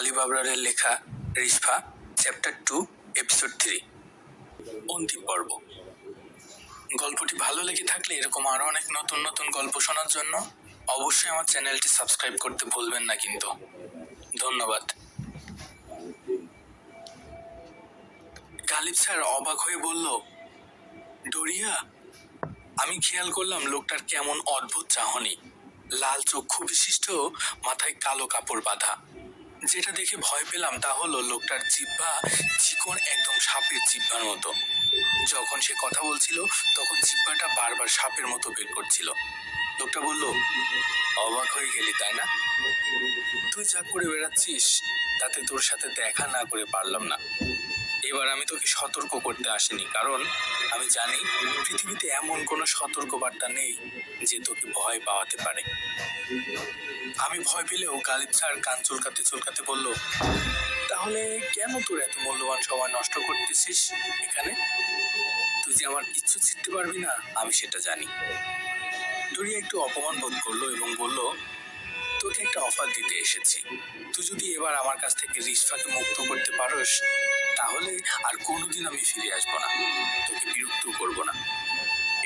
আলী বাবরারের লেখা রিসফা chapter 2 episode 3 অন্তিম পর্ব। গল্পটি ভালো লেগে থাকলে এরকম আরো অনেক নতুন নতুন গল্প শোনার জন্য অবশ্যই আমার চ্যানেলটি সাবস্ক্রাইব করতে ভুলবেন না কিন্তু। ধন্যবাদ। গালিব স্যার অবাক হয়ে বলল, ডোরিয়া? আমি খেয়াল করলাম লোকটার কেমন অদ্ভুত চাহনি, লাল চক্ষু বিশিষ্ট, মাথায় কালো কাপড় বাঁধা। যেটা দেখে ভয় পেলাম তা হলো লোকটার জিহ্বা চিকন, একদম সাপের জিহ্বার মতো। যখন সে কথা বলছিল তখন জিহ্বাটা বারবার সাপের মতো বের করছিল। লোকটা বলল, অবাক হয়ে গেলি তাই না? তুই যা করে বেড়াচ্ছিস তাতে তোর সাথে দেখা না করে পারলাম না। এবার আমি তোকে সতর্ক করতে আসিনি, কারণ আমি জানি পৃথিবীতে এমন কোনো সতর্কবার্তা নেই যে তোকে ভয় পাওয়াতে পারে। আমি ভয় পেলেও গালিব স্যার কান চুলকাতে চুলকাতে বলল, তাহলে কেন তোর এত মূল্যবান সময় নষ্ট করতেছিস এখানে? তুই যে আমার কিচ্ছু চিনতে পারবি না আমি সেটা জানি। ডোরিয়া একটু অপমান বোধ করলো এবং বলল, তোকে একটা অফার দিতে এসেছি। তুই যদি এবার আমার কাছ থেকে রিসফাকে মুক্ত করতে পারোস তাহলে আর কোনোদিন আমি ফিরে আসবো না, তোকে বিরক্ত করব না।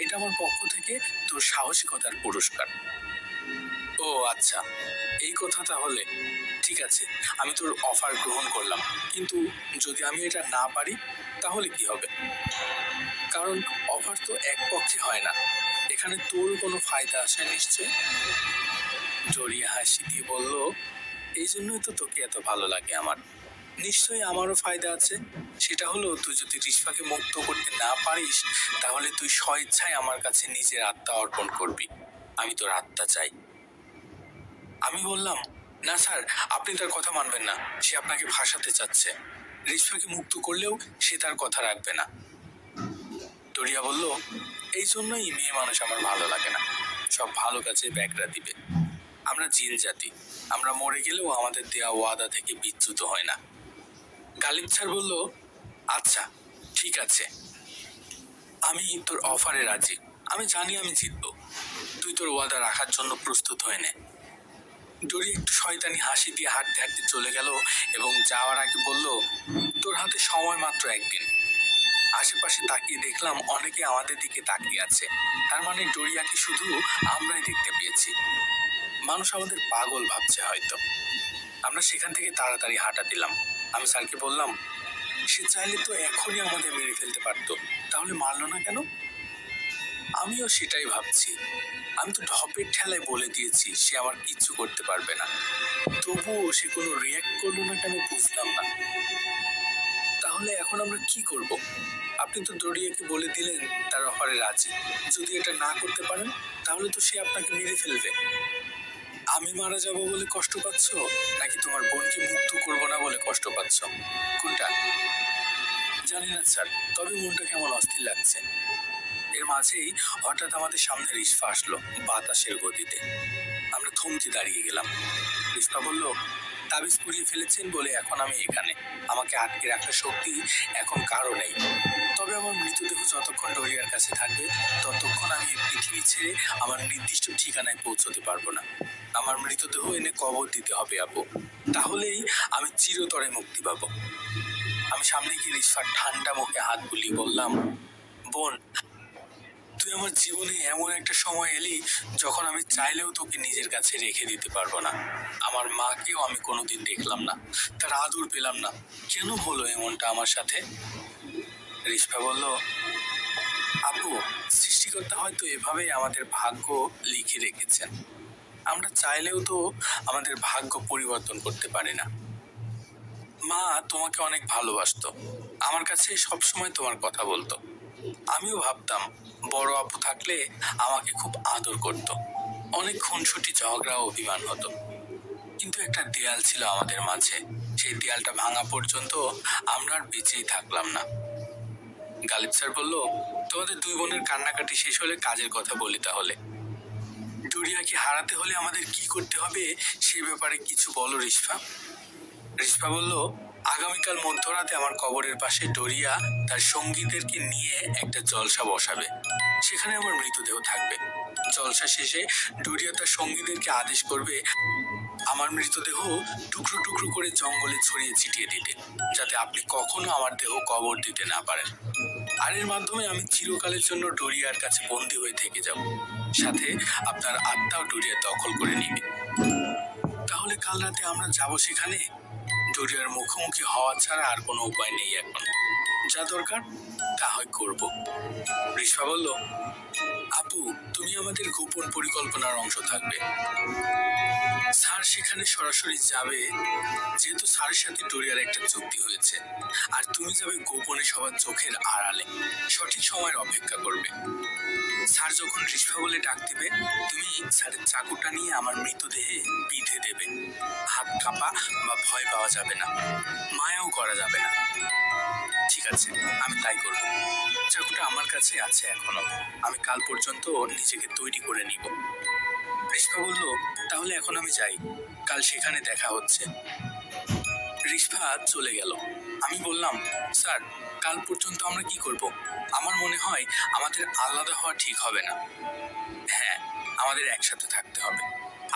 এটা আমার পক্ষ থেকে তোর সাহসিকতার পুরস্কার। ও আচ্ছা, এই কথা তাহলে। ঠিক আছে, আমি তোর অফার গ্রহণ করলাম, কিন্তু যদি আমি এটা না পারি তাহলে কি হবে? কারণ অফার তো এক পক্ষে হয় না, এখানে তোর কোনো ফায়দা আসে নিশ্চয়। ডোরিয়া হাসি দিয়ে বলল, এই জন্যই তো তোকে এত ভালো লাগে আমার। নিশ্চয়ই আমারও ফায়দা আছে। সেটা হলো, তুই যদি রিসফাকে মুক্ত করতে না পারিস তাহলে তুই স্বইচ্ছায় আমার কাছে নিজের আত্মা অর্পণ করবি। আমি তোর আত্মা চাই। আমি বললাম, না স্যার, আপনি তার কথা মানবেন না। সে আপনাকে ফাঁসাতে চাচ্ছে। রিসফাকে মুক্ত করলেও সে তার কথা রাখবে না। ডোরিয়া বলল, এই জন্যই মেয়ে মানুষ আমার ভালো লাগে না। সব ভালো কাজে ব্যাগরা দিবে। আমরা জিন জাতি, আমরা মরে গেলেও আমাদের দেওয়া ওয়াদা থেকে বিচ্যুত হয় না। গালিব স্যার বলল, আচ্ছা ঠিক আছে, আমি তোর অফারে রাজি। আমি জানি আমি জিতবো। তুই তোর ওয়াদা রাখার জন্য প্রস্তুত হয়ে নে। ডোরি একটু শয়তানি হাসি দিয়ে হাঁটতে হাঁটতে চলে গেল এবং যাওয়ার আগে বলল, তোর হাতে সময় মাত্র একদিন। আশেপাশে তাকিয়ে দেখলাম অনেকে আমাদের দিকে তাকিয়ে আছে। তার মানে ডোরিয়াকে শুধু আমরাই দেখতে পেয়েছি। মানুষ আমাদের পাগল ভাবছে হয়তো। আমরা সেখান থেকে তাড়াতাড়ি হাঁটা দিলাম। আমি স্যারকে বললাম, সে চাইলে তো এখনই আমাদের মেরে ফেলতে পারতো, তাহলে মারলো না কেন? আমিও সেটাই ভাবছি। আমি তো ঢপের ঠেলায় বলে দিয়েছি সে আমার কিচ্ছু করতে পারবে না, তবুও সে কোনো রিয়াক্ট করলো না কেন বুঝলাম না। তাহলে এখন আমরা কি করব? আপনি তো ডোরিয়াকে বলে দিলেন তার অফারে রাজি। যদি এটা না করতে পারেন তাহলে তো সে আপনাকে মেরে ফেলবে। আমি মারা যাব বলে কষ্ট পাচ্ছ, নাকি তোমার বোনকে মুক্ত করব না বলে কষ্ট পাচ্ছ? কোনটা? জানি না স্যার, তবে মনটা কেমন অস্থির লাগছে। এর মাঝেই হঠাৎ আমাদের সামনে রিসফা আসলো বাতাসের গতিতে। আমরা থমকে দাঁড়িয়ে গেলাম। রিসফা বলল, তাবিজ পুড়িয়ে ফেলেছেন বলে এখন আমি এখানে। আমাকে আটকে রাখার শক্তি এখন কারো নেই। তবে আমার মৃতদেহ যতক্ষণ ডোরিয়ার কাছে থাকবে ততক্ষণ আমি এই পৃথিবী ছেড়ে আমার নির্দিষ্ট ঠিকানায় পৌঁছতে পারবো না। আমার মৃতদেহ এনে কবর দিতে হবে আপু, তাহলেই আমি চিরতরে মুক্তি পাবো। আমি সামনে গিয়ে রিসফার ঠান্ডা মুখে হাত বুলিয়ে বললাম, বোন, তুই আমার জীবনে এমন একটা সময় এলি যখন আমি চাইলেও তোকে নিজের কাছে রেখে দিতে পারবো না। আমার মাকেও আমি কোনোদিন দেখলাম না, তার আদর পেলাম না। কেন হলো এমনটা আমার সাথে? রিসফা বলল, আপু, সৃষ্টিকর্তা হয়তো এভাবেই আমাদের ভাগ্য লিখে রেখেছেন। আমরা চাইলেও তো আমাদের ভাগ্য পরিবর্তন করতে পারি না। মা তোমাকে অনেক ভালোবাসতো, আমার কাছে সবসময় তোমার কথা বলতো। আমিও ভাবতাম বড় আপু থাকলে আমাকে খুব আদর করত। অনেক খুনসুটি, ঝগড়া, অভিমান হতো, কিন্তু একটা দেয়াল ছিল আমাদের মাঝে। সেই দেয়ালটা ভাঙা পর্যন্ত আমরা আর বেঁচেই থাকলাম না। গালিব স্যার বলল, তোমাদের দুই বোনের কান্নাকাটি শেষ হলে কাজের কথা বলি তাহলে। ডোরিয়াকে হারাতে হলে আমাদের কি করতে হবে সে ব্যাপারে কিছু বলো রিসফা। রিসফা বলল, আগামীকাল মধ্যরাতে আমার কবরের পাশে ডোরিয়া তার সঙ্গীদেরকে নিয়ে একটা জলসা বসাবে। সেখানে আমার মৃতদেহ থাকবে। জলসা শেষে ডোরিয়া তার সঙ্গীদেরকে আদেশ করবে আমার মৃতদেহ টুকরো টুকরো করে জঙ্গলে ছড়িয়ে ছিটিয়ে দিতে, যাতে আপনি কখনো আমার দেহ কবর দিতে না পারেন। আর এর মাধ্যমে আমি চিরকালের জন্য ডোরিয়ার কাছে বন্দী হয়ে থেকে যাব, সাথে আপনার আত্মাও ডোরিয়া দখল করে নিবে। তাহলে কাল রাতে আমরা যাব সেখানে। ডোরিয়ার মুখোমুখি হওয়া ছাড়া আর কোনো উপায় নেই এখন। যা দরকার তা হয় করব। রিশফা বলল, আপু, তুমি আমাদের গোপন পরিকল্পনার অংশ থাকবে। স্যার সেখানে সরাসরি যাবে, যেহেতু স্যারের সাথে ডোরিয়ার একটা চুক্তি হয়েছে। আর তুমি যাবে গোপনে সবার চোখের আড়ালে, সঠিক সময়ের অপেক্ষা করবে। স্যার যখন রিশফা বলে ডাক দিবে, তুমি স্যারের চাকুটা নিয়ে আমার মৃতদেহে বিঁধে দেবে। হাত কাঁপা বা ভয় পাওয়া যাবে না, মায়াও করা যাবে না। ঠিক আছে, আমি তাই করব। চাকুটা আমার কাছে আছে এখনো, আমি কাল পর্যন্ত নিজেকে তৈরি করে নিব। রিশফা বলল, তাহলে এখন আমি যাই, কাল সেখানে দেখা হচ্ছে। রিশফা চলে গেল। আমি বললাম, স্যার, কাল পর্যন্ত আমরা কি করব? আমার মনে হয় আমাদের আলাদা হওয়া ঠিক হবে না। হ্যাঁ, আমাদের একসাথে থাকতে হবে।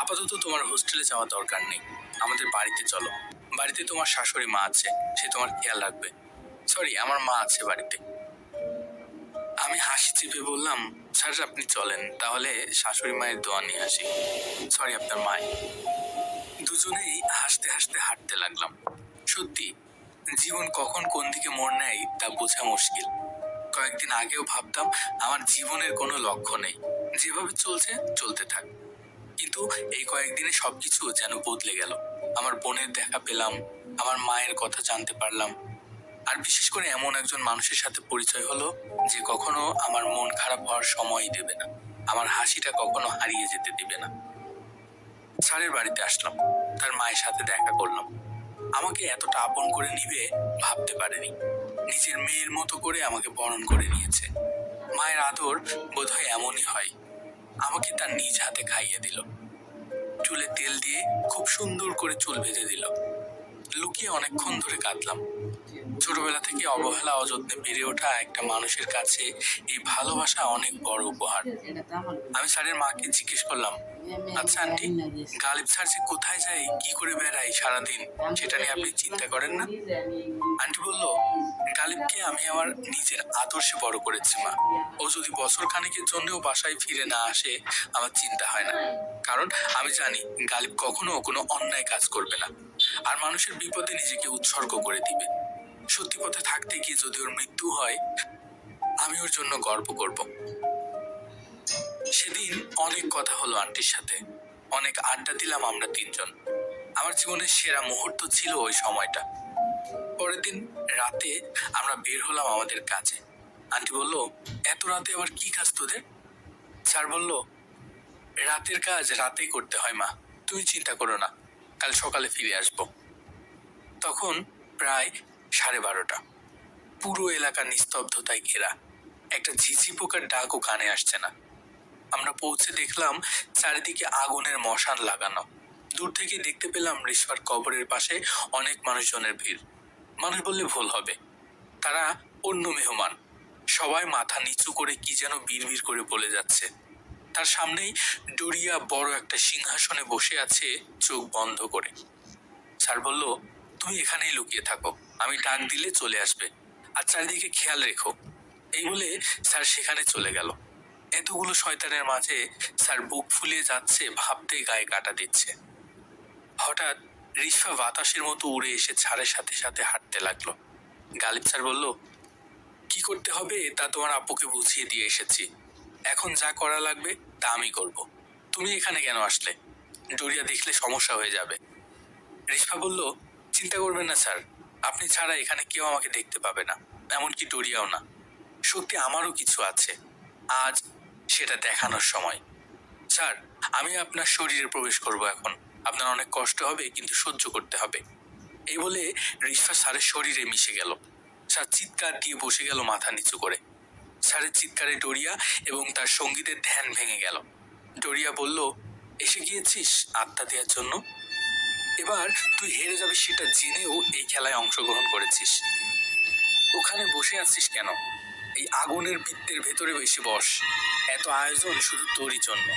আপাতত তোমার হোস্টেলে যাওয়া দরকার নেই, আমাদের বাড়িতে চলো। বাড়িতে তোমার শাশুড়ি মা আছে, সে তোমার খেয়াল রাখবে। সরি, আমার মা আছে বাড়িতে। আমি হাসি চেপে বললাম, স্যার আপনি চলেন, তাহলে শাশুড়ি মায়ের দোয়া নিয়ে আসি। সরি, আপনার মায়। দুজনেই হাসতে হাসতে হাঁটতে লাগলাম। সত্যি, জীবন কখন কোন দিকে মোড় নেয় তা বোঝা মুশকিল। কয়েকদিন আগেও ভাবতাম আমার জীবনের কোনো লক্ষ্য নেই, যেভাবে চলছে চলতে থাক। কিন্তু এই কয়েকদিনে সবকিছু যেন বদলে গেল। আমার বোনের দেখা পেলাম, আমার মায়ের কথা জানতে পারলাম, আর বিশেষ করে এমন একজন মানুষের সাথে পরিচয় হলো যে কখনো আমার মন খারাপ হওয়ার সময়ই দেবে না, আমার হাসিটা কখনো হারিয়ে যেতে দিবে না। স্যারের বাড়িতে আসলাম, তার মায়ের সাথে দেখা করলাম। আমাকে এতটা আপন করে নিবে ভাবতে পারেনি। নিজের মেয়ের মতো করে আমাকে বরণ করে নিয়েছে। মায়ের আদর বোধহয় এমনই হয়। আমাকে তার নিজ হাতে খাইয়ে দিল, চুলে তেল দিয়ে খুব সুন্দর করে চুল বেঁধে দিল। লুকিয়ে অনেকক্ষণ ধরে কাঁদলাম। ছোটবেলা থেকে অবহেলা অযত্নে বেড়ে ওঠা একটা মানুষের কাছে এই ভালোবাসা অনেক বড় উপহার। আমি স্যারের মাকে জিজ্ঞেস করলাম, আচ্ছা আন্টি, গালিব স্যার যে কোথায় যায়, কি করে বেড়ায় সারাদিন, সেটা নিয়ে আপনি চিন্তা করেন না? আন্টি বলল, গালিবকে আমি আমার নিজের আদর্শে বড় করেছি মা। ও যদি বছর খানেকের জন্যও বাসায় ফিরে না আসে, আমার চিন্তা হয় না। কারণ আমি জানি গালিব কখনো কোনো অন্যায় কাজ করবে না, আর মানুষের বিপদে নিজেকে উৎসর্গ করে দিবে। সত্যি পথে থাকতে গিয়ে যদি ওর মৃত্যু হয়, আমি ওর জন্য গর্ব করব। সেদিন অনেক কথা হলো আন্টির সাথে, অনেক আড্ডা দিলাম আমরা তিনজন। আমার জীবনের সেরা মুহূর্ত ছিল ওই সময়টা। পরের দিন রাতে আমরা বের হলাম আমাদের কাজে। আন্টি বলল, এত রাতে আবার কি কাজ তোদের? স্যার বলল, রাতের কাজ রাতেই করতে হয় মা, তুমি চিন্তা করো না, কাল সকালে ফিরে আসবো। তখন প্রায় 12:30। পুরো এলাকা নিস্তব্ধতায় ঘেরা, একটা ঝিঝি পোকার ডাকও কানে আসছে না। আমরা পৌঁছে দেখলাম চারিদিকে আগুনের মশাল লাগানো। দূর থেকে দেখতে পেলাম রিশফার কবরের পাশে অনেক মানুষজনের ভিড়। মানুষ বললে ভুল হবে, তারা অন্য মেহমান। সবাই মাথা নিচু করে কি যেন বিড়বিড় করে বলে যাচ্ছে। তার সামনেই ডোরিয়া বড় একটা সিংহাসনে বসে আছে, চোখ বন্ধ করে। স্যার বলল, তুমি এখানেই লুকিয়ে থাকো, আমি ডাক দিলে চলে আসবে, আর চারিদিকে খেয়াল রেখো। এই বলে স্যার সেখানে চলে গেল। এতগুলো শয়তানের মাঝে স্যার বুক ফুলিয়ে যাচ্ছে, ভাবতেই গায়ে কাটা দিচ্ছে। হঠাৎ রিশফা বাতাসের মতো উড়ে এসে স্যারের সাথে সাথে হাঁটতে লাগলো। গালিব স্যার বলল, কি করতে হবে তা তোমার আপুকে বুঝিয়ে দিয়ে এসেছি, এখন যা করা লাগবে তা আমি করব। তুমি এখানে কেন আসলে? ডোরিয়া দেখলে সমস্যা হয়ে যাবে। রিশফা বলল, চিন্তা করবেন না স্যার, আপনি ছাড়া এখানে কেউ আমাকে দেখতে পাবে না, এমনকি ডোরিয়াও না। সত্যি আমারও কিছু আছে, আজ সেটা দেখানোর সময়। স্যার, আমি আপনার শরীরে প্রবেশ করব এখন, আপনার অনেক কষ্ট হবে, কিন্তু সহ্য করতে হবে। এই বলে রিশফা স্যারের শরীরে মিশে গেল। স্যার চিৎকার দিয়ে বসে গেল মাথা নিচু করে। স্যারের চিৎকারে ডোরিয়া এবং তার সঙ্গীদের ধ্যান ভেঙে গেল। ডোরিয়া বলল, এসে গিয়েছিস আত্মা দেওয়ার জন্য? এবার তুই হেরে যাবে সেটা জেনেও এই খেলায় অংশগ্রহণ করেছিস। ওখানে বসে আছিস কেন? এই আগুনের বৃত্তের ভেতরে বেশি বস, এত আয়োজন শুধু তোরই জন্য।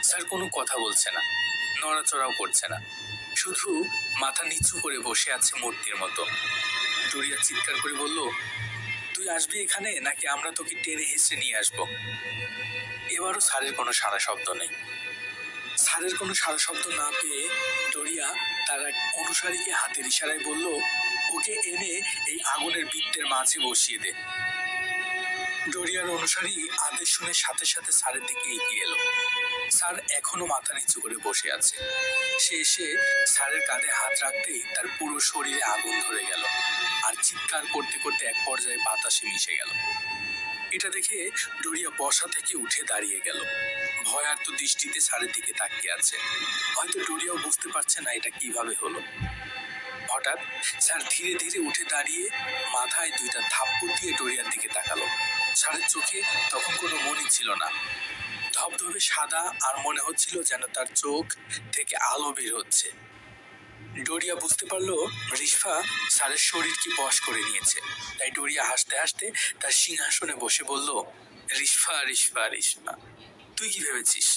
স্যার কোনো কথা বলছে না, নড়াচড়াও করছে না, শুধু মাথা নিচু করে বসে আছে মূর্তির মতো। ডোরিয়া চিৎকার করে বলল, তুই আসবি এখানে নাকি আমরা তোকে টেনে হেসে নিয়ে আসবো? এবারও স্যারের কোনো সাড়া শব্দ নেই। স্যারের কোনো সাড়া শব্দ না পেয়ে ডোরিয়া তার এক অনুসারীকে হাতের ইশারায় বলল, ওকে এনে এই আগুনের বৃত্তের মাঝে বসিয়ে দে। ডোরিয়ার অনুসারী আদেশ শুনে সাথে সাথে স্যারের দিকে এগিয়ে এলো। স্যার এখনো মাথা নিচু করে বসে আছে। সে এসে স্যারের কাঁধে হাত রাখতেই তার পুরো শরীরে আগুন ধরে গেল, আর চিৎকার করতে করতে এক পর্যায়ে বাতাসে মিশে গেল। এটা দেখে ডোরিয়া বসা থেকে উঠে দাঁড়িয়ে গেল, ভয়ার্ত দৃষ্টিতে স্যারের দিকে তাকিয়ে আছে। হয়তো ডোরিয়াও বুঝতে পারছে না এটা কিভাবে হলো। হঠাৎ স্যার ধীরে ধীরে উঠে দাঁড়িয়ে মাথায় দুইটা থাপ্পড় দিয়ে ডোরিয়ার দিকে তাকালো। স্যারের চোখে তখন কোনো মনি ছিল না, ধবধবে সাদা, আর মনে হচ্ছিল যেন তার চোখ থেকে আলো বের হচ্ছে। ডোরিয়া বুঝতে পারলো রিশফা স্যারের শরীরকে বশ করে নিয়েছে। তাই ডোরিয়া হাসতে হাসতে তার সিংহাসনে বসে বলল, রিশফা রিশফা রিশফা, তুই কি ভেবেছিস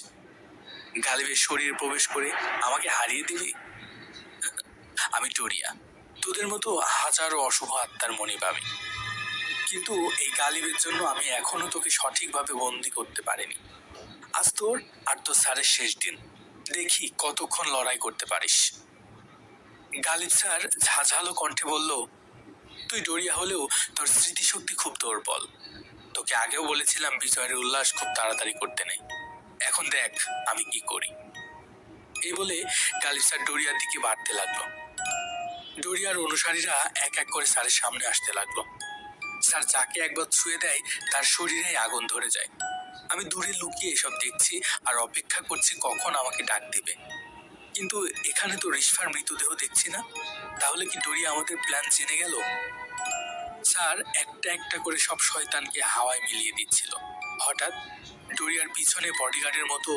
গালিবের শরীরে প্রবেশ করে আমাকে হারিয়ে দিবি? আমি ডোরিয়া, তোদের মতো হাজারো অশুভ আত্মার মনিব আমি, কিন্তু এই গালিবের জন্য আমি এখনো তোকে সঠিকভাবে বন্দি করতে পারিনি। আজ তোর আর তোর স্যারের শেষ দিন, দেখি কতক্ষণ লড়াই করতে পারিস। গালিব স্যার ঝাঝালো কণ্ঠে বলল, তুই ডোরিয়া হলেও তোর স্মৃতিশক্তি খুব দুর্বল। তোকে আগেও বলেছিলাম বিজয়ের উল্লাস খুব তাড়াতাড়ি করতে নেই। এখন দেখ আমি কি করি। এই বলে গালিব স্যার ডোরিয়ার দিকে বাড়তে লাগলো। ডোরিয়ার অনুসারীরা এক এক করে স্যারের সামনে আসতে লাগলো। স্যার যাকে একবার ছুঁয়ে দেয় তার শরীরে আগুন ধরে যায়। আমি দূরে লুকিয়ে এসব দেখছি আর অপেক্ষা করছি কখন আমাকে ডাক দিবে। কিন্তু এখানে তো রিশফার মৃতদেহ দেখছি না, তাহলে কি ডোরিয়া আমাদের প্ল্যান জেনে গেল? স্যার একটা একটা করে সব শয়তানকে হাওয়ায় মিলিয়ে দিচ্ছিল। হঠাৎ ডোরিয়ার পিছনে বডিগার্ডের মতো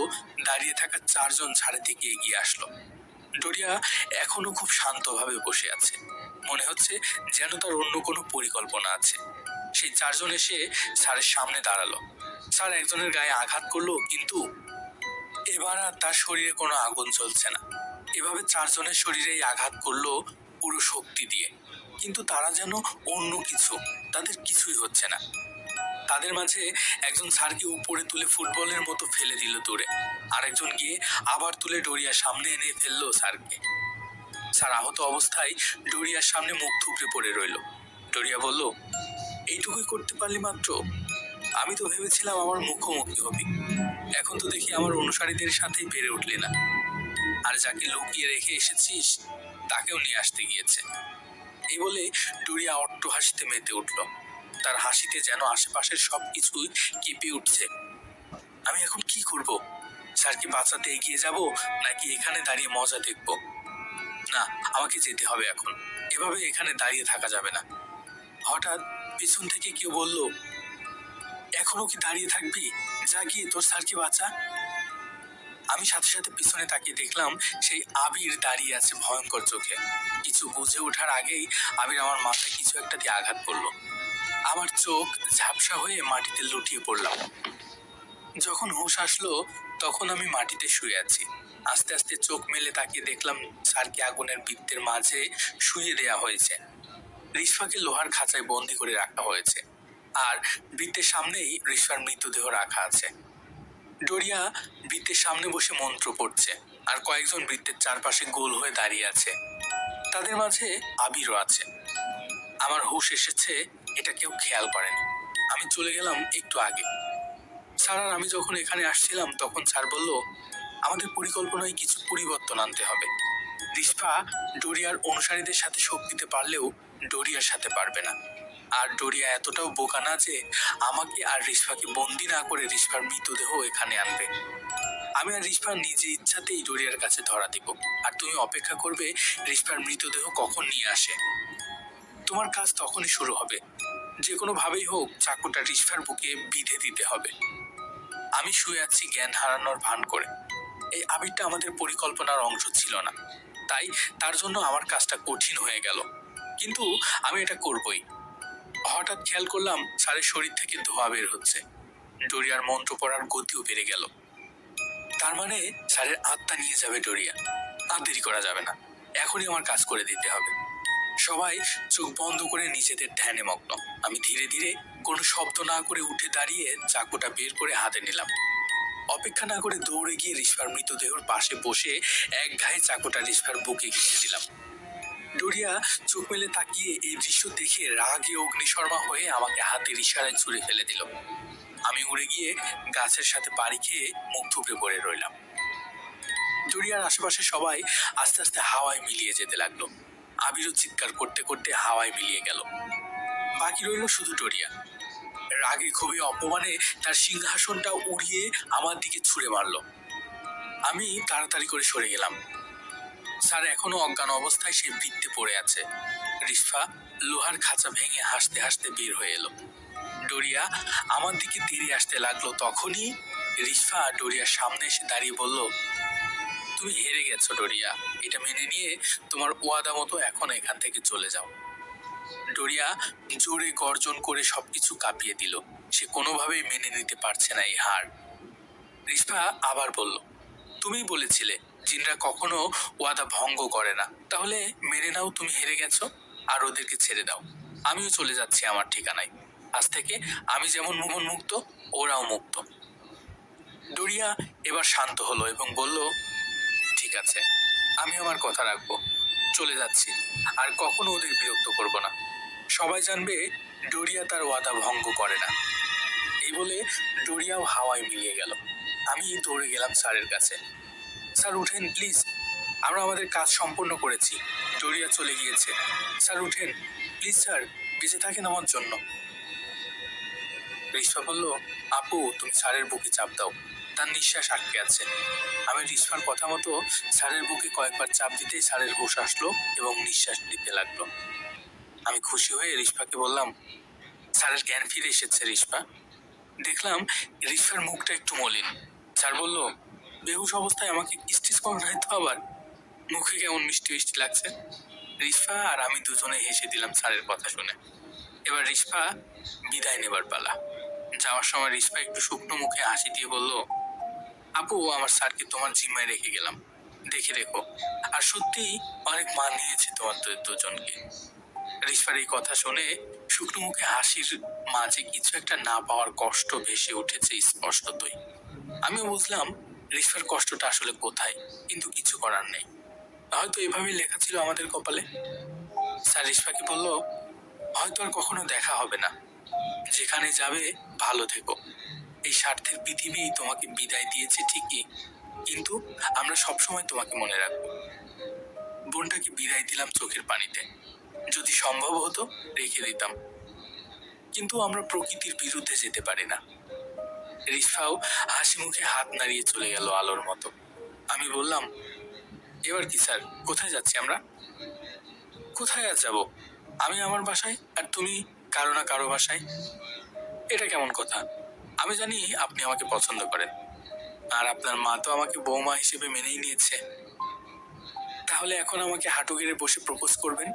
দাঁড়িয়ে থাকা চারজন স্যারের দিকে এগিয়ে আসলো। ডোরিয়া এখনো খুব শান্তভাবে বসে আছে, মনে হচ্ছে যেন তার অন্য কোনো পরিকল্পনা আছে। সেই চারজন এসে স্যারের সামনে দাঁড়ালো। স্যার একজনের গায়ে আঘাত করলো, কিন্তু এবার আর তার শরীরে কোনো আগুন জ্বলছে না। এভাবে চারজনের শরীরেই আঘাত করলো পুরো শক্তি দিয়ে, কিন্তু তারা যেন অন্য কিছু, তাদের কিছুই হচ্ছে না। তাদের মাঝে একজন স্যারকে উপরে তুলে ফুটবলের মতো ফেলে দিল দূরে, আরেকজন গিয়ে আবার তুলে ডোরিয়ার সামনে এনে ফেললো স্যারকে। স্যার আহত অবস্থায় ডোরিয়ার সামনে মুখ থুবড়ে পড়ে রইল। ডোরিয়া বলল, এইটুকুই করতে পারলি মাত্র? আমি তো ভেবেছিলাম আমার মুখোমুখি হবি, এখন তো দেখি আমার অনুসারীদের সাথেই পেরে উঠলি না। আর যাকে লুকিয়ে রেখে এসেছিস তাকেও নিয়ে আসতে গিয়েছে। এই বলে ডোরিয়া অট্ট হাসিতে মেতে উঠল। তার হাসিতে যেন আশেপাশের সবকিছুই কেঁপে উঠছে। আমি এখন কি করব? স্যারকে বাঁচাতে এগিয়ে যাব নাকি এখানে দাঁড়িয়ে মজা দেখব? না, আমাকে যেতে হবে এখন, এভাবে এখানে দাঁড়িয়ে থাকা যাবে না। হঠাৎ পিছন থেকে কেউ বলল, এখনো কি দাঁড়িয়ে থাকবি? যা গিয়ে তোর স্যারকে বাঁচা। আমি সাথে সাথে পিছনে তাকিয়ে দেখলাম সেই আবির দাঁড়িয়ে আছে ভয়ঙ্কর চোখে। কিছু বুঝে ওঠার আগেই আবির আমার মাথায় কিছু একটা দিয়ে আঘাত করলো। আমার চোখ ঝাপসা হয়ে মাটিতে লুটিয়ে পড়লাম। যখন হুঁশ আসলো তখন আমি মাটিতে শুয়ে আছি। আস্তে আস্তে চোখ মেলে তাকিয়ে দেখলাম স্যারকে আগুনের বৃত্তের মাঝে শুয়ে দেয়া হয়েছে। রিশফাকে লোহার খাঁচায় বন্দি করে রাখা হয়েছে, আর বৃত্তের সামনেই রিশফার মৃতদেহ রাখা আছে। ডোরিয়া বৃত্তের সামনে বসে মন্ত্র পড়ছে, আর কয়েকজন বৃত্তের চারপাশে গোল হয়ে দাঁড়িয়ে আছে। তাদের মাঝে আবিরও আছে। আমার হুঁশ এসেছে এটা কেউ খেয়াল করেনি। আমি চলে গেলাম একটু আগে। স্যার আর আমি যখন এখানে আসছিলাম তখন স্যার বলল, আমাদের পরিকল্পনায় কিছু পরিবর্তন আনতে হবে। রিশফা ডোরিয়ার অনুসারীদের সাথে শোক দিতে পারলেও ডোরিয়ার সাথে পারবে না। আর ডোরিয়া এতটাও বোকা না যে আমাকে আর রিশফাকে বন্দি না করে রিশফার মৃতদেহ এখানে আনবে। আমি আর রিশফার নিজে ইচ্ছাতেই ডোরিয়ার কাছে ধরা দিব, আর তুমি অপেক্ষা করবে রিশফার মৃতদেহ কখন নিয়ে আসে। তোমার কাজ তখনই শুরু হবে। যে কোনো ভাবেই হোক চাকুটা রিশফার বুকে বিঁধে দিতে হবে। আমি শুয়ে আছি জ্ঞান হারানোর ভান করে। এই আবিরটা আমাদের পরিকল্পনার অংশ ছিল না, তাই তার জন্য আমার কাজটা কঠিন হয়ে গেল, কিন্তু আমি এটা করবই। হঠাৎ খেয়াল করলাম স্যারের শরীর থেকে ধোঁয়া বের হচ্ছে। ডোরিয়ার মন্ত্র পড়ার গতিও বেড়ে গেল। তার মানে স্যারের আত্মা নিয়ে যাবে ডোরিয়া। আর দেরি করা যাবে না, এখনই আমার কাজ করে দিতে হবে। সবাই চোখ বন্ধ করে নিজেদের ধ্যানে মগ্ন। আমি ধীরে ধীরে কোনো শব্দ না করে উঠে দাঁড়িয়ে চাকুটা বের করে হাতে নিলাম। অপেক্ষা না করে দৌড়ে গিয়ে রিস্পার মৃতদেহর পাশে বসে এক ঘায়ে চাকুটা রিস্পার বুকে ঘিরে দিলাম। ডোরিয়া চোখ মেলে তাকিয়ে এই দৃশ্য দেখে রাগে অগ্নিশর্মা হয়ে আমাকে হাতের ইশারায় ছুঁড়ে ফেলে দিল। আমি উড়ে গিয়ে গাছের সাথে বাড়ি খেয়ে মুখ থুবড়ে পড়ে রইলাম। ডোরিয়ার আশেপাশে সবাই আস্তে আস্তে হাওয়ায় মিলিয়ে যেতে লাগলো। আবিরও চিৎকার করতে করতে হাওয়ায় মিলিয়ে গেল। বাকি রইল শুধু ডোরিয়া। রাগে ক্ষোভে অপমানে তার সিংহাসনটা উড়িয়ে আমার দিকে ছুঁড়ে মারল। আমি তাড়াতাড়ি করে সরে গেলাম। স্যার এখনো অজ্ঞান অবস্থায় সে বৃত্তে পড়ে আছে। রিস্পা লোহার খাঁচা ভেঙে হাসতে হাসতে বের হয়ে এলো। ডোরিয়া আমার দিকে তেড়ে আসতে লাগলো। তখনই রিস্পা ডোরিয়ার সামনে এসে দাঁড়িয়ে বলল, তুমি হেরে গেছো ডোরিয়া, এটা মেনে নিয়ে তোমার ওয়াদা মতো এখন এখান থেকে চলে যাও। ডোরিয়া জোরে গর্জন করে সবকিছু কাঁপিয়ে দিল। সে কোনোভাবেই মেনে নিতে পারছে না এই হার। রিস্পা আবার বলল, তুমিই বলেছিলে জিনরা কখনো ওয়াদা ভঙ্গ করে না, তাহলে মেনে নাও তুমি হেরে গেছো আর ওদেরকে ছেড়ে দাও। আমিও চলে যাচ্ছি আমার ঠিকানায়। আজ থেকে আমি যেমন মোহন মুক্ত, ওরাও মুক্ত। ডোরিয়া এবার শান্ত হলো এবং বলল, ঠিক আছে, আমি আমার কথা রাখবো, চলে যাচ্ছি, আর কখনো ওদের বিরক্ত করব না। সবাই জানবে ডোরিয়া তার ওয়াদা ভঙ্গ করে না। এই বলে ডোরিয়াও হাওয়ায় মিলিয়ে গেল। আমি দৌড়ে গেলাম স্যারের কাছে। স্যার উঠেন প্লিজ, আমরা আমাদের কাজ সম্পূর্ণ করেছি, ডোরিয়া চলে গিয়েছে। স্যার উঠেন প্লিজ, স্যার বেঁচে থাকেন আমার জন্য। রিস্পা বলল, আপু তুমি স্যারের বুকে চাপ দাও, তার নিঃশ্বাস আটকে আছে। আমি রিস্পার কথা মতো স্যারের বুকে কয়েকবার চাপ দিতেই স্যারের হুঁশ আসলো এবং নিঃশ্বাস নিতে লাগলো। আমি খুশি হয়ে রিস্পাকে বললাম, স্যারের জ্ঞান ফিরে এসেছে রিস্পা। দেখলাম রিস্পার মুখটা একটু মলিন। স্যার বলল, বেহুশ অবস্থায় আমাকে কিস্টিস করা নাই তো আবার? মুখে কেমন মিষ্টি মিষ্টি লাগছে। রিস্পা আর আমি দুজনে হেসে দিলাম স্যারের কথা শুনে। এবার রিস্পা বিদায় নেবার পালা। যাওয়ার সময় রিস্পা একটু শুকনো মুখে হাসি দিয়ে বলল, আপু আমার স্যারকে তোমার জিম্মায় রেখে গেলাম, দেখে রেখো। আর সত্যি অনেক মান নিয়েছে তোমাদের দুজনকে। রিস্পার এই কথা শুনে শুকনো মুখে হাসির মাঝে কিছু একটা না পাওয়ার কষ্ট ভেসে উঠেছে স্পষ্টতই। আমিও বুঝলাম রিস্পার কষ্টটা আসলে কোথায়, কিন্তু কিছু করার নেই, হয়তো এভাবেই লেখা ছিল আমাদের কপালে। স্যার রিস্পাকে বলল, হয়তো আর কখনো দেখা হবে না, যেখানে যাবে ভালো থেকো। এই স্বার্থের পৃথিবী তোমাকে বিদায় দিয়েছে ঠিকই, কিন্তু আমরা সবসময় তোমাকে মনে রাখবো। বোনটাকে বিদায় দিলাম চোখের পানিতে। যদি সম্ভব হতো রেখে দিতাম, কিন্তু আমরা প্রকৃতির বিরুদ্ধে যেতে পারি না। রিস্পাও হাসি মুখে হাত নাড়িয়ে চলে গেল আলোর মতো। আমি বললাম, এবার কি স্যার, কোথায় যাচ্ছি আমরা? কোথায় আর যাবো, আমি আমার বাসায় আর তুমি কারো না কারো বাসায়। এটা কেমন কথা? আমি জানি আপনি আমাকে পছন্দ করেন, আর আপনার মা তো আমাকে বৌমা হিসেবে মেনেই নিয়েছে। তাহলে এখন আমাকে হাঁটু গেড়ে বসে প্রপোজ করবেন?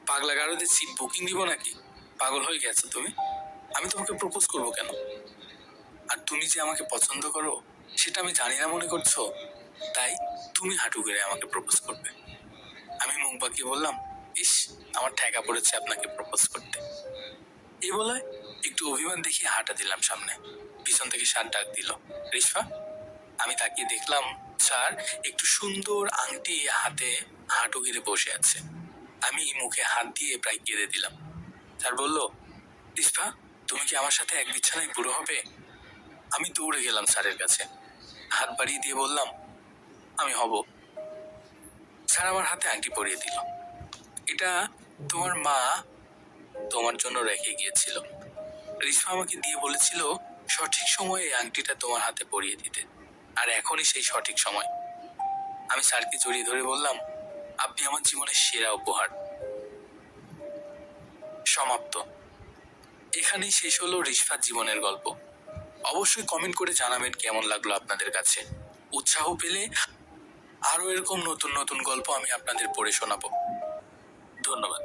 পাগলা গারদের সিট বুকিং দিব নাকি? পাগল হয়ে গেছো তুমি? আমি তোমাকে প্রপোজ করবো কেন? আর তুমি যে আমাকে পছন্দ করো সেটা আমি জানি না মনে করছো, তাই তুমি হাঁটু গেড়ে আমাকে প্রপোজ করবে। আমি মুখ বাঁকিয়ে বললাম, ইস আমার ঠেকা পড়েছে আপনাকে প্রপোজ করতে। এই বলে একটু অভিমান দেখিয়ে হাঁটা দিলাম সামনে। পিছন থেকে স্যার ডাক দিল, রিস্পা। আমি তাকিয়ে দেখলাম স্যার একটু সুন্দর আংটি হাতে হাঁটু গেড়ে বসে আছে। আমি মুখে হাত দিয়ে প্রায় কেঁদে দিলাম। স্যার বলল, রিস্পা তুমি কি আমার সাথে এক বিছানায় বুড়ো হবে? আমি দৌড়ে গেলাম স্যারের কাছে, হাত বাড়িয়ে দিয়ে বললাম, আমি হব। স্যার আমার হাতে আংটি পরিয়ে দিল। এটা তোমার মা তোমার জন্য রেখে গিয়েছিল। রিস্পা আমাকে দিয়ে বলেছিল সঠিক সময়ে এই আংটিটা তোমার হাতে পরিয়ে দিতে, আর এখনই সেই সঠিক সময়। আমি স্যারকে জড়িয়ে ধরে বললাম, আপনি আমার জীবনের সেরা উপহার। সমাপ্ত। এখানেই শেষ হলো রিস্পার জীবনের গল্প। অবশ্যই কমেন্ট করে জানাবেন কেমন লাগলো আপনাদের কাছে। উৎসাহ পেলে আরো এরকম নতুন নতুন গল্প আমি আপনাদের পড়ে শোনাবো। ধন্যবাদ।